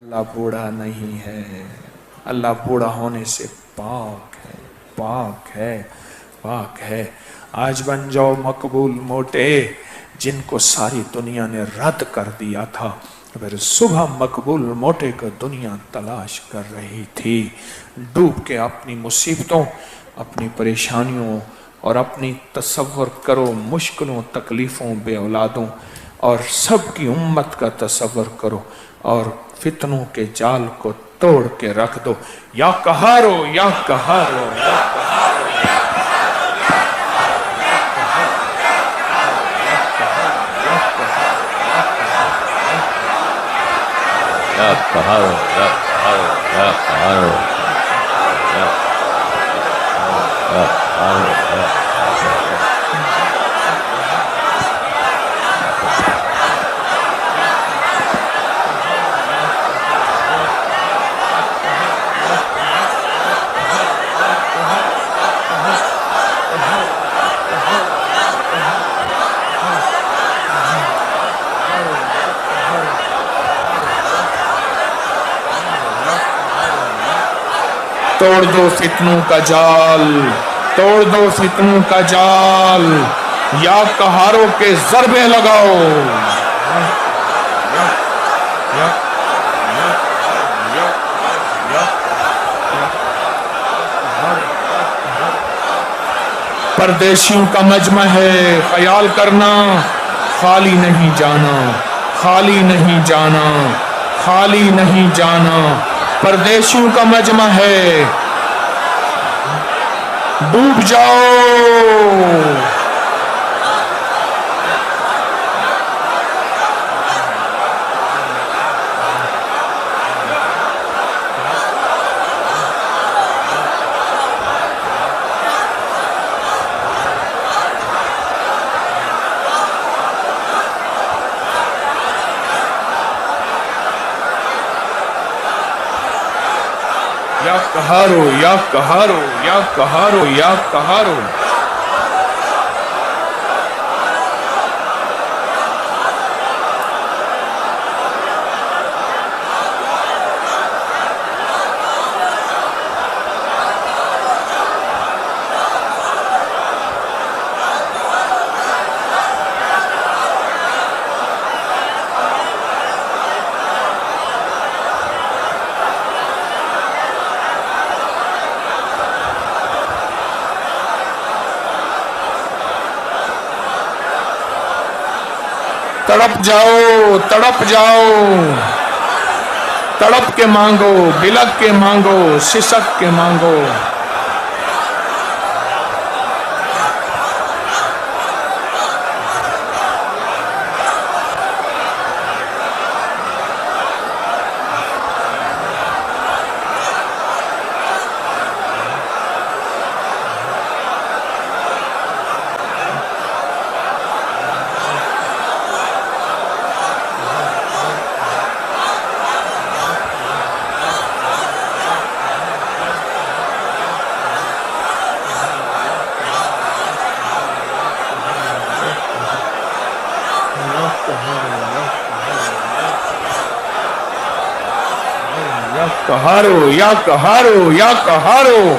اللہ بوڑھا نہیں ہے، اللہ بوڑھا ہونے سے پاک ہے، پاک ہے، پاک ہے۔ آج بن جاؤ مقبول موٹے، جن کو ساری دنیا نے رد کر دیا تھا، پھر صبح مقبول موٹے کو دنیا تلاش کر رہی تھی۔ ڈوب کے اپنی مصیبتوں، اپنی پریشانیوں اور اپنی تصور کرو مشکلوں، تکلیفوں، بے اولادوں اور سب کی امت کا تصور کرو اور فتنوں کے جال کو توڑ کے رکھ دو۔ یا قہارو یا قہارو یا قہارو یا قہارو یا قہارو یا قہارو یا توڑ دو فتنوں کا جال، توڑ دو فتنوں کا جال، یا قہارو کے ضربے لگاؤ۔ پردیشیوں کا مجمع ہے، خیال کرنا خالی نہیں جانا، خالی نہیں جانا، خالی نہیں جانا۔ پردیشیوں کا مجمع ہے، ڈوب جاؤ۔ یا قہارو یا قہارو یا قہارو یا قہارو۔ تڑپ جاؤ، تڑپ جاؤ، تڑپ کے مانگو، بلک کے مانگو، سسک کے مانگو۔ یا قہارو یا قہارو یا قہارو۔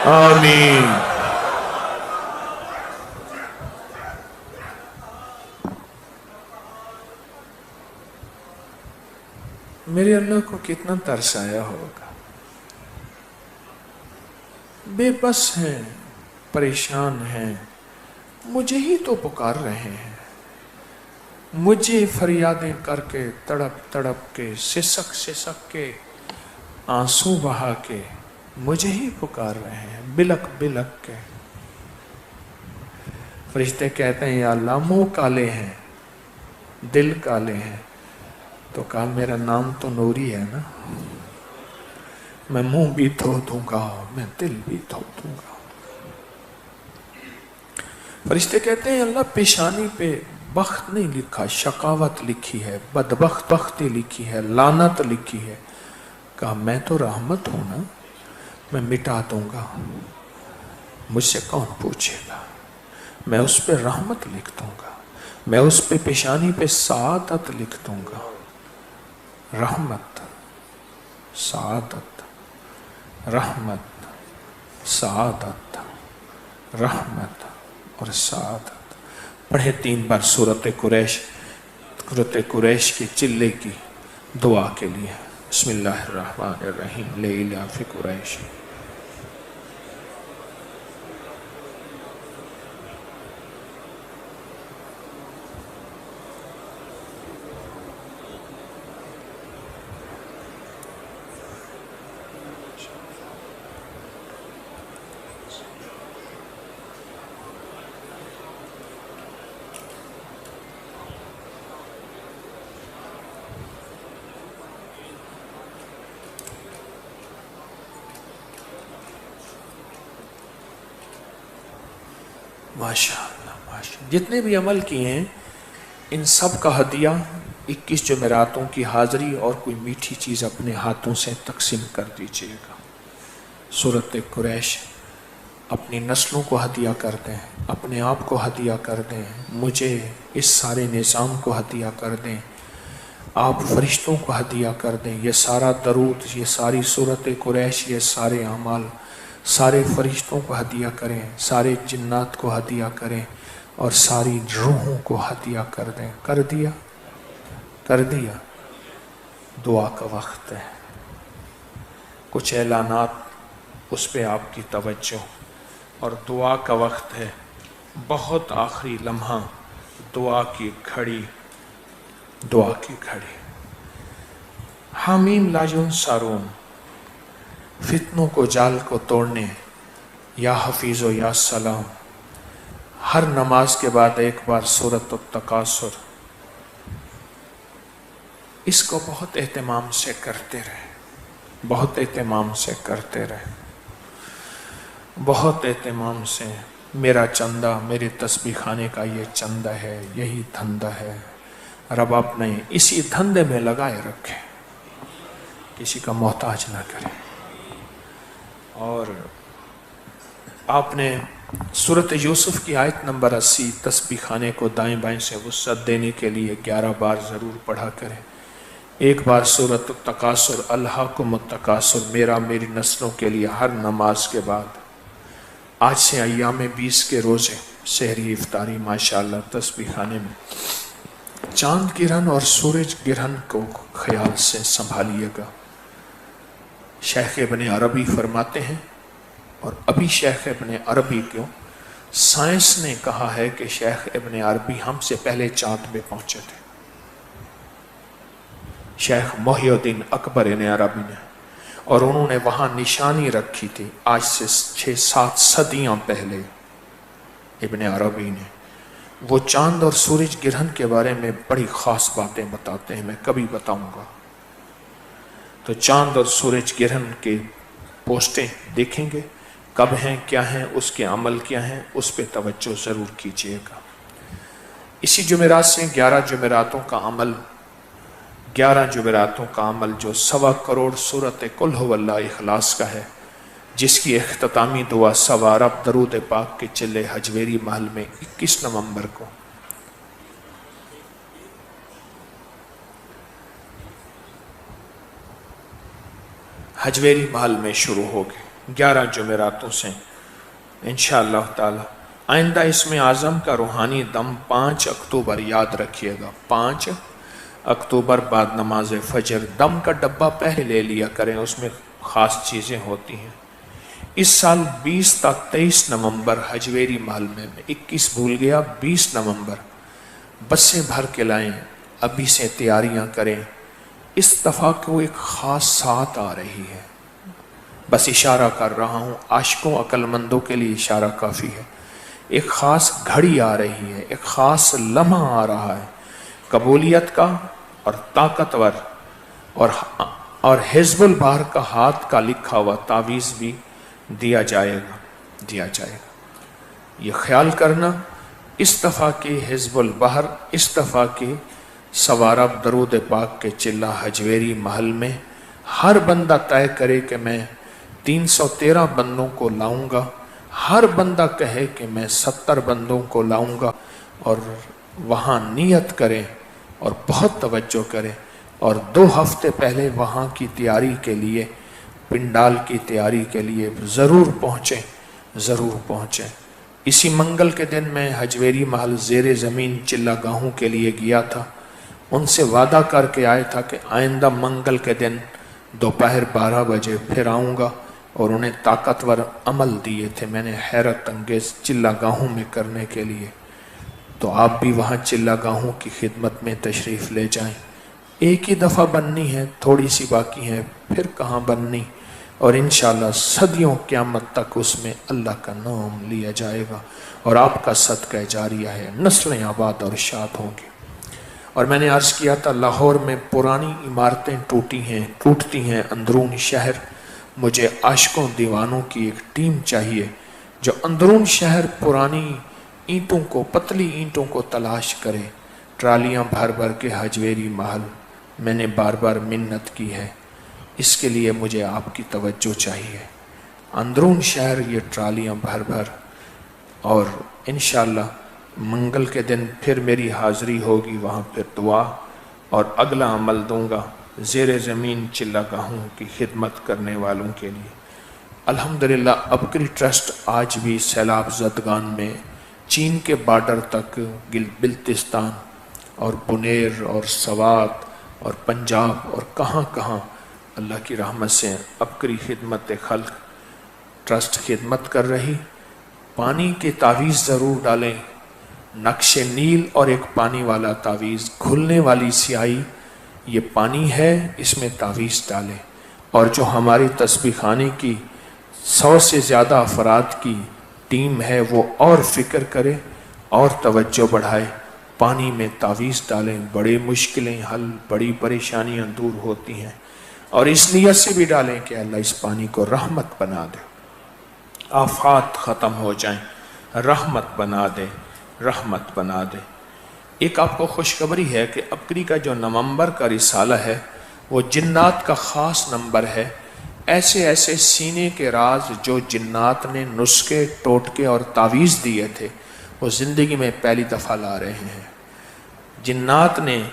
آمین۔ میرے اللہ کو کتنا ترس آیا ہوگا، بے بس ہیں، پریشان ہیں، مجھے ہی تو پکار رہے ہیں، مجھے فریادیں کر کے، تڑپ تڑپ کے، سسک سسک کے، آنسو بہا کے مجھے ہی پکار رہے ہیں، بلک بلک کے۔ فرشتے کہتے ہیں یا اللہ منہ کالے ہیں، دل کالے ہیں، تو کہا میرا نام تو نوری ہے نا، میں منہ بھی دھو دوں گا، میں دل بھی دھو دوں گا۔ فرشتے کہتے ہیں اللہ پیشانی پہ بخت نہیں لکھا، شقاوت لکھی ہے، بدبخت بختی لکھی ہے، لعنت لکھی ہے۔ کہا میں تو رحمت ہوں نا، میں مٹا دوں گا، مجھ سے کون پوچھے گا، میں اس پہ رحمت لکھ دوں گا، میں اس پہ پیشانی پہ سعادت لکھ دوں گا۔ رحمت، سعادت، رحمت، سعادت، رحمت اور سعادت۔ پڑھے 3 بار سورۃ قریش کے چلے کی دعا کے لیے۔ بسم اللہ الرحمن الرحیم، لإلاف قریش۔ ماشاءاللہ ماشاءاللہ، جتنے بھی عمل کیے ہیں ان سب کا ہدیہ 21 جمعراتوں کی حاضری اور کوئی میٹھی چیز اپنے ہاتھوں سے تقسیم کر دیجئے گا۔ سورۃ قریش اپنی نسلوں کو ہدیہ کر دیں، اپنے آپ کو ہدیہ کر دیں، مجھے اس سارے نظام کو ہدیہ کر دیں، آپ فرشتوں کو ہدیہ کر دیں۔ یہ سارا درود، یہ ساری سورۃ قریش، یہ سارے اعمال سارے فرشتوں کو ہدیہ کریں، سارے جنات کو ہدیہ کریں اور ساری روحوں کو ہدیہ کر دیں۔ کر دیا؟ کر دیا؟ دعا کا وقت ہے، کچھ اعلانات، اس پہ آپ کی توجہ، اور دعا کا وقت ہے، بہت آخری لمحہ، دعا کی گھڑی، دعا کی گھڑی۔ حامیم لا ینصرون، فتنوں کو، جال کو توڑنے، یا حفیظ و یا سلام۔ ہر نماز کے بعد ایک بار سورۃ التکاثر، اس کو بہت اہتمام سے کرتے رہے، بہت اہتمام سے کرتے رہے، بہت اہتمام سے۔ میرا چندہ، میرے تسبیح خانے کا یہ چندہ ہے، یہی دھندہ ہے، رب اپنے اسی دھندے میں لگائے رکھے، کسی کا محتاج نہ کرے۔ اور آپ نے سورۃ یوسف کی آیت نمبر 80 تسبیح خانے کو دائیں بائیں سے وسعت دینے کے لیے 11 بار ضرور پڑھا کریں۔ ایک بار سورۃ التکاثر، الہاکم التکاثر، میرا میری نسلوں کے لیے ہر نماز کے بعد۔ آج سے ایام 20 کے روزے، سحری افطاری ماشاءاللہ تسبیح خانے میں۔ چاند گرہن اور سورج گرہن کو خیال سے سنبھالیے گا۔ شیخ ابن عربی فرماتے ہیں، اور ابھی شیخ ابن عربی کو سائنس نے کہا ہے کہ شیخ ابن عربی ہم سے پہلے چاند پہ پہنچے تھے، شیخ محی الدین اکبر ابن عربی نے، اور انہوں نے وہاں نشانی رکھی تھی آج سے 6-7 صدیاں پہلے۔ ابن عربی نے وہ چاند اور سورج گرہن کے بارے میں بڑی خاص باتیں بتاتے ہیں، میں کبھی بتاؤں گا۔ تو چاند اور سورج گرہن کے پوسٹیں دیکھیں گے، کب ہیں، کیا ہیں، اس کے عمل کیا ہیں، اس پہ توجہ ضرور کیجئے گا۔ اسی جمعرات سے 11 جمعراتوں کا عمل، 11 جمعراتوں کا عمل جو 1.25 کروڑ سورۃ قل ھو اللہ اخلاص کا ہے، جس کی اختتامی دعا 1.25 ارب درود پاک کے چلے حجویری محل میں 21 نومبر کو حجویری محل میں شروع ہوگی۔ 11 جمعراتوں سے انشاءاللہ تعالی۔ آئندہ اسم اعظم کا روحانی دم 5 اکتوبر یاد رکھیے گا، 5 اکتوبر بعد نماز فجر۔ دم کا ڈبہ پہلے لے لیا کریں، اس میں خاص چیزیں ہوتی ہیں۔ اس سال 20 تا 23 نومبر حجویری محل میں 21 بھول گیا، 20 نومبر بسیں بھر کے لائیں، ابھی سے تیاریاں کریں۔ اس دفعہ کو ایک خاص ساتھ آ رہی ہے، بس اشارہ کر رہا ہوں، عاشقوں عقل مندوں کے لیے اشارہ کافی ہے۔ ایک خاص گھڑی آ رہی ہے، ایک خاص لمحہ آ رہا ہے، قبولیت کا اور طاقتور، اور حزب البحر کا ہاتھ کا لکھا ہوا تعویذ بھی دیا جائے گا۔ یہ خیال کرنا، اس دفعہ کے حزب البحر، اس دفعہ کے سوارب درود پاک کے چلہ حجویری محل میں ہر بندہ طے کرے کہ میں 313 بندوں کو لاؤں گا، ہر بندہ کہے کہ میں 70 بندوں کو لاؤں گا، اور وہاں نیت کریں اور بہت توجہ کریں، اور 2 ہفتے پہلے وہاں کی تیاری کے لیے، پنڈال کی تیاری کے لیے ضرور پہنچیں۔ اسی منگل کے دن میں حجویری محل زیر زمین چلہ گاہوں کے لیے گیا تھا، ان سے وعدہ کر کے آیا تھا کہ آئندہ منگل کے دن دوپہر 12 بجے پھر آؤں گا، اور انہیں طاقتور عمل دیے تھے میں نے حیرت انگیز چلہ گاہوں میں کرنے کے لیے۔ تو آپ بھی وہاں چلہ گاہوں کی خدمت میں تشریف لے جائیں۔ ایک ہی دفعہ بننی ہے، تھوڑی سی باقی ہے، پھر کہاں بننی، اور انشاءاللہ صدیوں قیامت تک اس میں اللہ کا نام لیا جائے گا، اور آپ کا صدقہ جاریہ ہے، نسلیں آباد اور شاد ہوں گی۔ اور میں نے عرض کیا تھا لاہور میں پرانی عمارتیں ٹوٹتی ہیں اندرون شہر، مجھے عاشقوں دیوانوں کی ایک ٹیم چاہیے جو اندرون شہر پرانی اینٹوں کو، پتلی اینٹوں کو تلاش کرے، ٹرالیاں بھر بھر کے حجویری محل۔ میں نے بار بار منت کی ہے، اس کے لیے مجھے آپ کی توجہ چاہیے، اندرون شہر یہ ٹرالیاں بھر بھر، اور انشاءاللہ منگل کے دن پھر میری حاضری ہوگی وہاں، پھر دعا اور اگلا عمل دوں گا زیر زمین چلہ گاہوں کی خدمت کرنے والوں کے لیے۔ الحمدللہ ابکری ٹرسٹ آج بھی سیلاب زدگان میں چین کے بارڈر تک، بلتستان اور بنیر اور سوات اور پنجاب اور کہاں کہاں اللہ کی رحمت سے ابکری خدمت خلق ٹرسٹ خدمت کر رہی۔ پانی کے تعویذ ضرور ڈالیں، نقش نیل اور ایک پانی والا تعویذ، کھلنے والی سیاہی، یہ پانی ہے، اس میں تعویذ ڈالیں۔ اور جو ہماری تسبیح خانے کی 100 سے زیادہ افراد کی ٹیم ہے وہ اور فکر کرے اور توجہ بڑھائے، پانی میں تعویذ ڈالیں، بڑی مشکلیں حل، بڑی پریشانیاں دور ہوتی ہیں، اور اس نیت سے بھی ڈالیں کہ اللہ اس پانی کو رحمت بنا دے، آفات ختم ہو جائیں، رحمت بنا دے۔ ایک آپ کو خوشخبری ہے کہ ابکری کا جو نومبر کا رسالہ ہے وہ جنات کا خاص نمبر ہے۔ ایسے سینے کے راز جو جنات نے نسخے، ٹوٹکے اور تعویذ دیے تھے وہ زندگی میں پہلی دفعہ لا رہے ہیں۔ جنات نے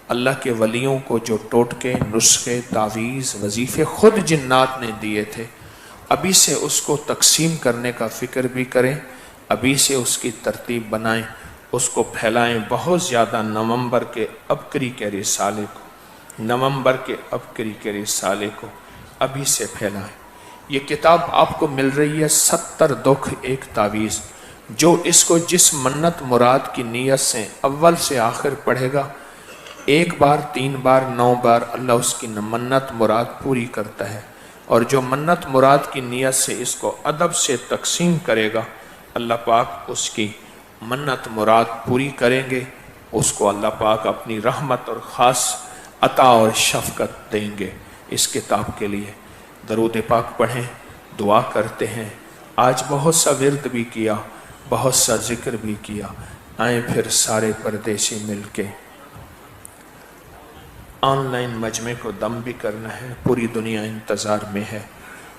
اللہ کے ولیوں کو جو ٹوٹکے، نسخے، تعویذ، وظیفے خود جنات نے دیے تھے، ابھی سے اس کو تقسیم کرنے کا فکر بھی کریں، ابھی سے اس کی ترتیب بنائیں، اس کو پھیلائیں بہت زیادہ۔ نومبر کے ابکری کے رسالے کو ابھی سے پھیلائیں۔ یہ کتاب آپ کو مل رہی ہے 70 دکھ ایک تعویذ، جو اس کو جس منت مراد کی نیت سے اول سے آخر پڑھے گا، 1 بار 3 بار 9 بار اللہ اس کی منت مراد پوری کرتا ہے، اور جو منت مراد کی نیت سے اس کو ادب سے تقسیم کرے گا اللہ پاک اس کی منت مراد پوری کریں گے، اس کو اللہ پاک اپنی رحمت اور خاص عطا اور شفقت دیں گے۔ اس کتاب کے لیے درود پاک پڑھیں، دعا کرتے ہیں۔ آج بہت سا ورد بھی کیا، بہت سا ذکر بھی کیا، آئیں پھر سارے پردیسی مل کے آن لائن مجمع کو دم بھی کرنا ہے، پوری دنیا انتظار میں ہے۔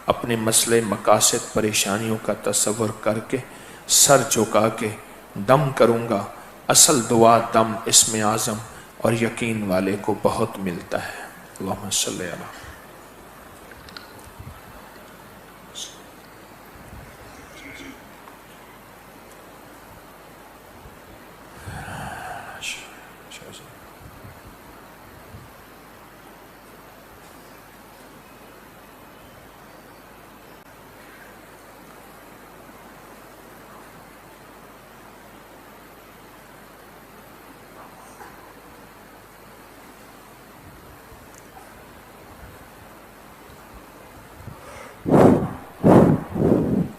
اپنے مسئلے، مقاصد، پریشانیوں کا تصور کر کے سر جھکا کے دم کروں گا۔ اصل دعا دم اسم اعظم اور یقین والے کو بہت ملتا ہے۔ اللہم صلی اللہ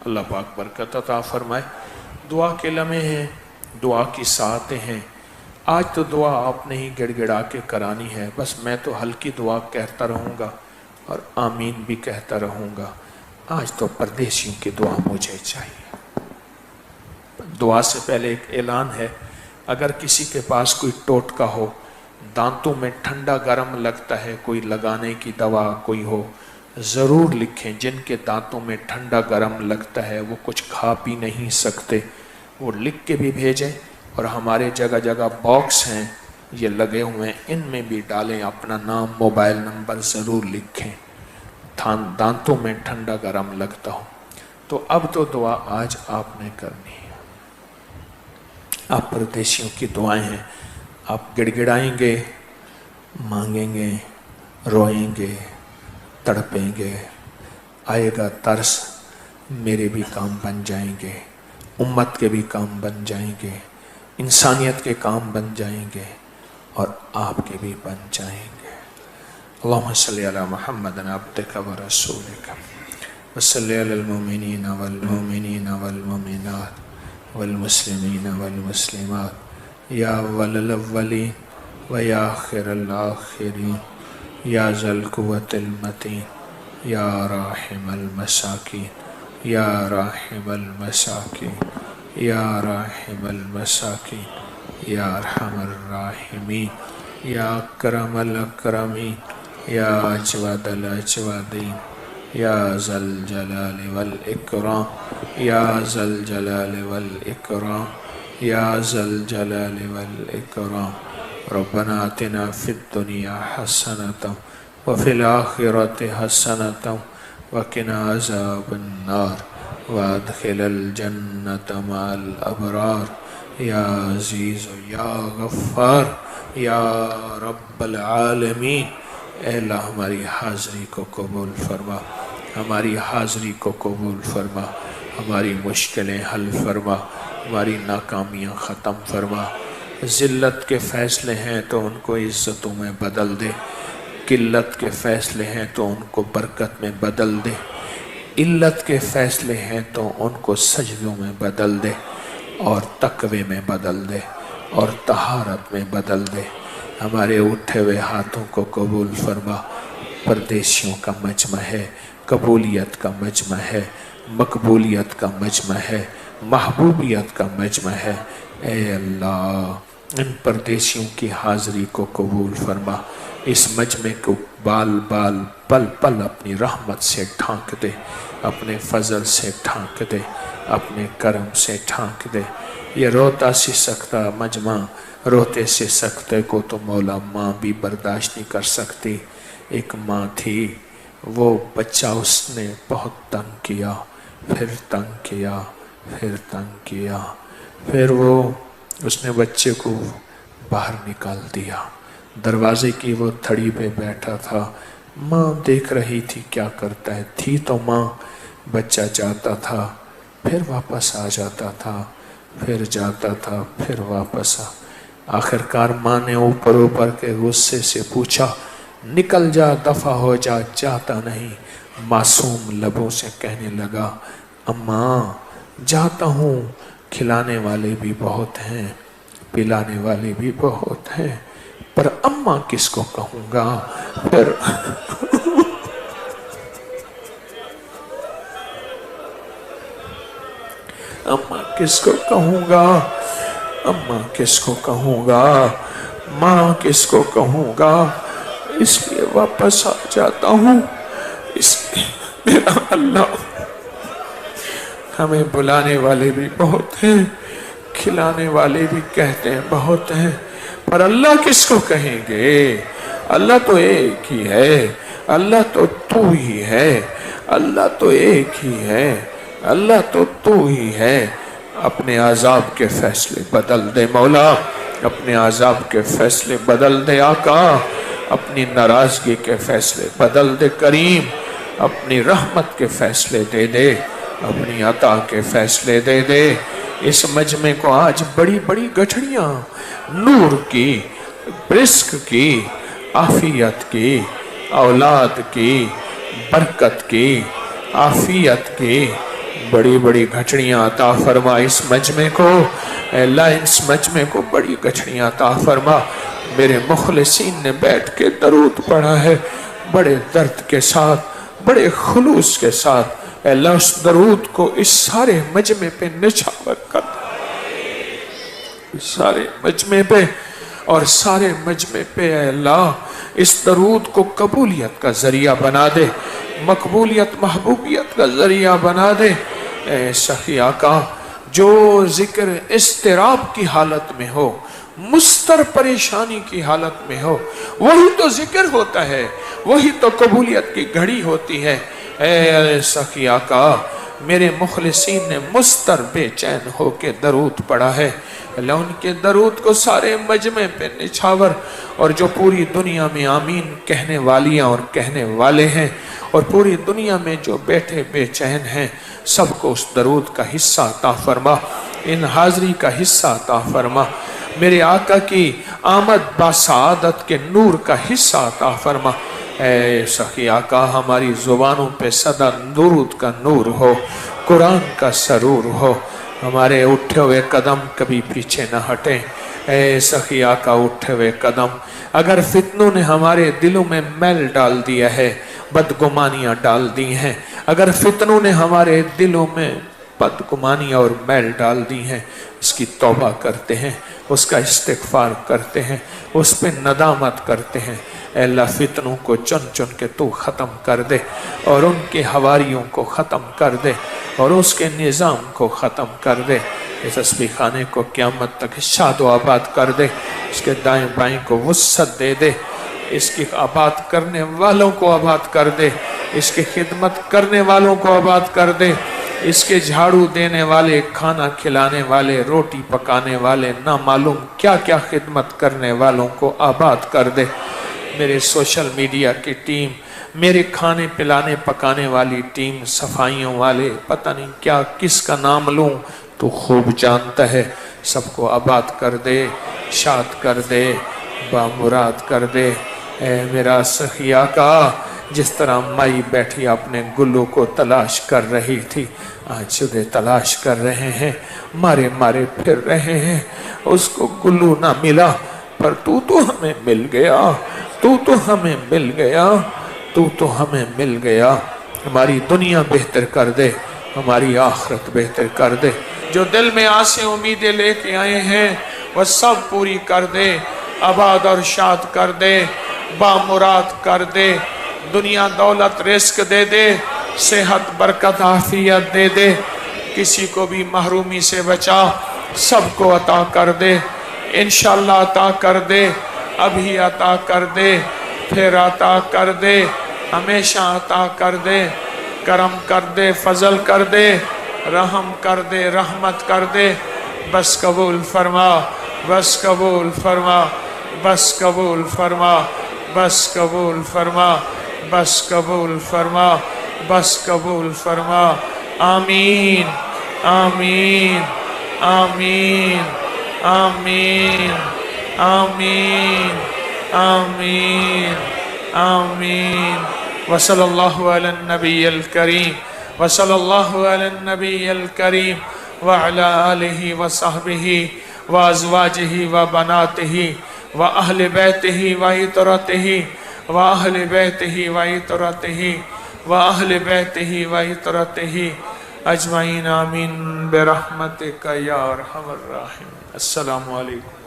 اللہ پاک برکت عطا فرمائے۔ دعا کے لمحے ہیں، دعا کی ساعتیں ہیں۔ آج تو دعا آپ نے ہی گڑ گڑا کے کرانی ہے، بس میں تو ہلکی دعا کہتا رہوں گا اور آمین بھی کہتا رہوں گا۔ آج تو پردیسیوں کی دعا مجھے چاہیے۔ دعا سے پہلے ایک اعلان ہے، اگر کسی کے پاس کوئی ٹوٹکا ہو، دانتوں میں ٹھنڈا گرم لگتا ہے، کوئی لگانے کی دوا کوئی ہو، ضرور لکھیں۔ جن کے دانتوں میں ٹھنڈا گرم لگتا ہے وہ کچھ کھا پی نہیں سکتے، وہ لکھ کے بھی بھیجیں، اور ہمارے جگہ جگہ باکس ہیں یہ لگے ہوئے ہیں، ان میں بھی ڈالیں، اپنا نام موبائل نمبر ضرور لکھیں۔ دانتوں میں ٹھنڈا گرم لگتا ہو تو اب تو دعا آج آپ نے کرنی ہے۔ آپ پردیسیوں کی دعائیں ہیں، آپ گڑ گڑائیں گے، مانگیں گے، روئیں گے، تڑپیں گے، آئے گا ترس، میرے بھی کام بن جائیں گے، امت کے بھی کام بن جائیں گے، انسانیت کے کام بن جائیں گے، اور آپ کے بھی بن جائیں گے۔ اللہم صلی علی محمد عبدک و رسولک وصلی علی المؤمنین والمؤمنین والمؤمنات والمسلمین والمسلمات یا اول الاولین و یا آخر الآخرین یا ذا القوة المتین یا راحم المساکین یا راحم المساکین یا راحم المساکین یا ارحم الراحمین یا اکرم الاکرمین یا اجود الاجودین یا ذا الجلال والاکرام یا ذا الجلال والاکرام یا ذا الجلال والاکرام۔ ربنا آتنا فی الدنیا حسنۃ وفی الآخرۃ حسنۃ وقنا عذاب النار وادخل الجنة مع الابرار یا عزیز یا غفار یا رب العالمین۔ اے اللہ ہماری حاضری کو قبول فرما، ہماری حاضری کو قبول فرما، ہماری مشکلیں حل فرما، ہماری ناکامیاں ختم فرما۔ ذلت کے فیصلے ہیں تو ان کو عزتوں میں بدل دے، قلت کے فیصلے ہیں تو ان کو برکت میں بدل دے، علت کے فیصلے ہیں تو ان کو سجدوں میں بدل دے، اور تقوی میں بدل دے، اور طہارت میں بدل دے۔ ہمارے اٹھے ہوئے ہاتھوں کو قبول فرما۔ پردیسیوں کا مجمع ہے، قبولیت کا مجمع ہے، مقبولیت کا مجمع ہے، محبوبیت کا مجمع ہے۔ اے اللہ ان پردیسیوں کی حاضری کو قبول فرما، اس مجمع کو بال بال پل پل اپنی رحمت سے ڈھانک دے، اپنے فضل سے ڈھانک دے، اپنے کرم سے ڈھانک دے۔ یہ روتا سی سکتا مجمع، روتے سے سکتے کو تو مولا ماں بھی برداشت نہیں کر سکتی۔ ایک ماں تھی، وہ بچہ اس نے بہت تنگ کیا، پھر تنگ کیا، پھر تنگ کیا، پھر اس نے بچے کو باہر نکال دیا۔ دروازے کی وہ تھڑی پہ بیٹھا تھا، ماں دیکھ رہی تھی کیا کرتا ہے، تھی تو ماں، بچہ جاتا تھا پھر واپس آ جاتا تھا، پھر جاتا تھا پھر واپس آخرکار ماں نے اوپر کے غصے سے پوچھا، نکل جا، دفع ہو جا، جاتا نہیں۔ معصوم لبوں سے کہنے لگا، اماں جاتا ہوں، کھلانے والے بھی بہت ہیں، پلانے والے بھی بہت ہیں، پر اماں کس کو کہوں گا؟ پھر اماں کس کو کہوں گا؟ اماں کس کو کہوں گا؟ ماں کس کو کہوں گا؟ اس لیے واپس آ جاتا ہوں۔ اس لیے میرا اللہ، ہمیں بلانے والے بھی بہت ہیں، کھلانے والے بھی کہتے ہیں بہت ہیں، پر اللہ کس کو کہیں گے؟ اللہ تو ایک ہی ہے، اللہ تو تو ہی ہے، اللہ تو ایک ہی ہے، اللہ تو تو ہی ہے۔ اپنے عذاب کے فیصلے بدل دے مولا، اپنے عذاب کے فیصلے بدل دے آقا، اپنی ناراضگی کے فیصلے بدل دے کریم، اپنی رحمت کے فیصلے دے دے، اپنی عطا کے فیصلے دے دے۔ اس مجمع کو آج بڑی بڑی گٹھڑیاں نور کی، رزق کی، عافیت کی، اولاد کی، برکت کی، عافیت کی، بڑی بڑی گھٹڑیاں عطا فرما اس مجمع کو، اے اللہ اس مجمع کو بڑی گھٹڑیاں عطا فرما۔ میرے مخلصین نے بیٹھ کے درود پڑھا ہے بڑے درد کے ساتھ، بڑے خلوص کے ساتھ، اے اللہ اس درود کو اس سارے مجمع پہ نچھاور کر دے، سارے مجمع پہ اور سارے مجمع پہ اے اللہ اس درود کو قبولیت کا ذریعہ بنا دے، مقبولیت محبوبیت کا ذریعہ بنا دے۔ اے سخی آقا جو ذکر اضطراب کی حالت میں ہو، مستر پریشانی کی حالت میں ہو، وہی تو ذکر ہوتا ہے، وہی تو قبولیت کی گھڑی ہوتی ہے۔ اے سخی آقا میرے مخلصین نے مستر بے چین ہو کے درود پڑھا ہے، اللہ ان کے درود کو سارے مجمع پہ نچھاور، اور جو پوری دنیا میں آمین کہنے والیاں اور کہنے والے ہیں اور پوری دنیا میں جو بیٹھے بے چین ہیں، سب کو اس درود کا حصہ عطا فرما، ان حاضری کا حصہ عطا فرما، میرے آقا کی آمد باسعادت کے نور کا حصہ عطا فرما۔ اے سخی آقا ہماری زبانوں پہ صدا درود کا نور ہو، قرآن کا سرور ہو، ہمارے اٹھے ہوئے قدم کبھی پیچھے نہ ہٹیں۔ اے سخی آقا اٹھے ہوئے قدم، اگر فتنوں نے ہمارے دلوں میں میل ڈال دیا ہے، بدگمانیاں ڈال دی ہیں، اگر فتنوں نے ہمارے دلوں میں بدگمانیاں اور میل ڈال دی ہیں، اس کی توبہ کرتے ہیں، اس کا استغفار کرتے ہیں، اس پہ ندامت کرتے ہیں۔ اے اللہ فتنوں کو چن چن کے تو ختم کر دے، اور ان کے حواریوں کو ختم کر دے، اور اس کے نظام کو ختم کر دے۔ اس تسبیح خانے کو قیامت تک شاد و آباد کر دے، اس کے دائیں بائیں کو وسعت دے دے، اس کی آباد کرنے والوں کو آباد کر دے، اس کی خدمت کرنے والوں کو آباد کر دے، اس کے جھاڑو دینے والے، کھانا کھلانے والے، روٹی پکانے والے، نہ معلوم کیا کیا خدمت کرنے والوں کو آباد کر دے۔ میرے سوشل میڈیا کی ٹیم، میرے کھانے پلانے پکانے والی ٹیم، صفائیوں والے، پتہ نہیں کیا کس کا نام لوں، تو خوب جانتا ہے، سب کو آباد کر دے، شاد کر دے، بامراد کر دے۔ اے میرا سخی آقا جس طرح مائی بیٹھی اپنے گلو کو تلاش کر رہی تھی، آج تجھے تلاش کر رہے ہیں، مارے مارے پھر رہے ہیں، اس کو گلو نہ ملا، پر تو ہمیں مل گیا، تو ہمیں مل گیا، تو ہمیں مل گیا۔ ہماری دنیا بہتر کر دے، ہماری آخرت بہتر کر دے، جو دل میں آسیں امیدیں لے کے آئے ہیں وہ سب پوری کر دے، آباد اور شاد کر دے، بامراد کر دے، دنیا دولت رزق دے دے، صحت برکت عافیت دے دے، کسی کو بھی محرومی سے بچا، سب کو عطا کر دے، انشاءاللہ عطا کر دے، ابھی عطا کر دے، پھر عطا کر دے، ہمیشہ عطا کر دے، کرم کر دے، فضل کر دے، رحم کر دے، رحمت کر دے، بس قبول فرما، بس قبول فرما، بس قبول فرما، بس قبول فرما، بس قبول فرما، بس قبول فرما۔ آمین آمین آمین آمین آمین آمین آمین۔ وصلی اللہ علی النبی الکریم، وصلی اللہ علی النبی الکریم، وعلی آلہ وصحبہ وازواجہ وبناتہ وأہل بیتہ وعطرتہ وأہل بیتہ وعطرتہ وأہل بیتہ وعطرتہ اجمعین، آمین برحمتک یا ارحم الراحمین۔ السلام علیکم۔